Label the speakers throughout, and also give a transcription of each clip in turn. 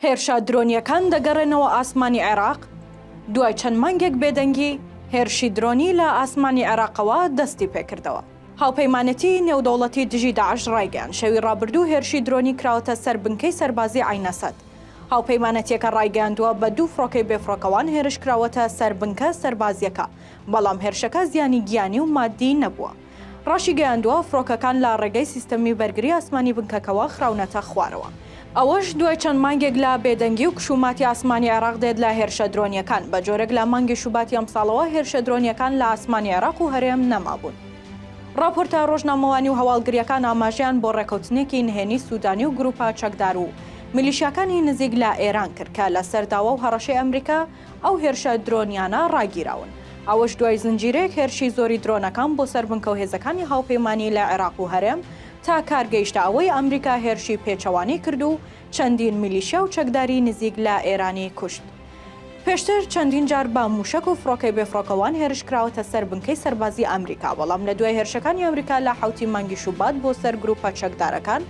Speaker 1: هێرشە درۆنیەکان دەگەڕێنەوە ئاسمانی عێراق. دوای چەند مانگێک بێدەنگی هێرشی درۆنی لە ئاسمانی عێراقەوە دەستی پێکردەوە. هاوپەیمانەتی نێودەوڵەتی دژی داعش ڕایگەیاند شەوی ڕابردوو هێرشی درۆنی کراوەتە سەر بنکەی سەربازی عینەسەد. هاوپەیمانەتیەکە ڕایگەیاندووە بە دوو فڕۆکەی بێفڕۆکەوان هێرش کراوەتە سەر بنکە سەربازیەکە، بەڵام هێرشەکە زیانی گیانی و مادی نەبووە. ڕاشی گەیاندووە فڕۆکەکان لە ڕێگەی سیستەمی بەرگری ئاسمانی بنکەکەوە خراونەتە خوارەوە. ئەوەش دوای چەند مانگێک لە بێدەنگی و کشوماتی ئاسمانی عێراق دێت لە هێرشە درۆنیەکان. بە جۆرێک لە مانگی شوباتی ئەمساڵەوە هێرشە درۆنیەکان لە ئاسمانی عێراق و هەرێم نەمابوون. راپۆرتە ڕۆژنامەوانی و هەواڵگریەکان ئاماژیان بۆ ڕێکەوتنێکی نهێنی سوودانی و گروپە چەکدار و میلیشیاکانی نزیک لە ئێران کرد کە لە سەرداوە و هەڕەشەی ئەمریکا ئەو هێرشە درۆنیانە ڕاگیراون. ئەوەش دوای زنجیرەیەک هێرشی زۆری درۆنەکان بۆ سەربنکە و هێزەکانی هاوپەیمانی لە عێراق و هەرێم تا کارگەیشتە ئەوەی ئەمریکا هێرشی پێچەوانی کرد و چەندین میلیشیا و چەکداری نزیک لە ئێرانی کوشت. پێشتر چەندین جار بە موشک و فڕۆکەی بێفڕۆکەوان هێرش کراوەتە سەر بنکەی سەربازی ئەمریکا، بەڵام لە دوای هێرشەکانی ئەمریکا لە حوتی مانگی شوبات بۆ سەر گروپە چەکدارەکان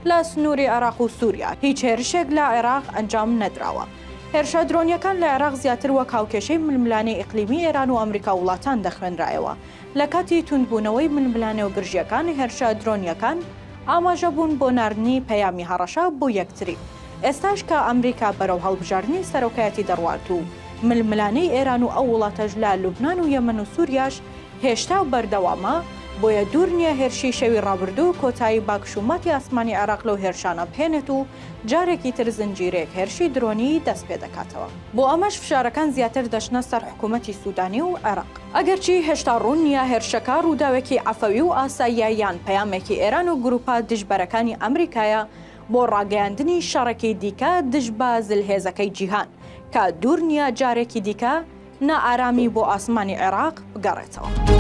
Speaker 1: لە سنووری عێراق و سووریا هیچ هێرشێک لە عێراق ئەنجام نەدراوە. هێرشە درۆنیەکان لە عێراق زیاتر وەک هاوکێشەی ململانەی ئیقلیمی ئێران و ئەمریکا وڵاتان دەخوێنرایەوە. لە کاتی توندبوونەوەی ململانە و گرژیەکان هێرشە درۆنیەکان ئاماژە بوون بۆ ناردنی پەیامی هەڕەشە بۆ یەکتری. ئێستاش کە ئەمریکا بەرەو هەڵبژاردنی سەرۆکایەتی دەڕوات و ململانەی ئێران و ئەو وڵاتەش لە لوبنان و یەمەن و سووریاش هێشتا بەردەوامە، بۆیە دوور نییە هێرشی شەوی ڕابردوو کۆتایی باکشوماتی ئاسمانی عێراق لەو هێرشانە بهێنێت و جارێکی تر زنجیرێک هێرشی درۆنی دەست پێ دەکاتەوە. بۆ ئەمەش فشارەکان زیاتر دەشنە سەر حکوومەتی سوودانی و عێراق. ئەگەرچی هێشتا ڕوون نییە هێرشەکە ڕووداوێکی ئەفەوی و ئاساییە یان پەیامێکی ئێران و گروپە دژبەرەکانی ئەمریکایە بۆ ڕاگەیاندنی شەڕێکی دیکە دژ بە زلهێزەکەی جیهان کە دوور نییە جارێکی دیکە نائارامی بۆ ئاسمانی عێراق بگەڕێتەوە.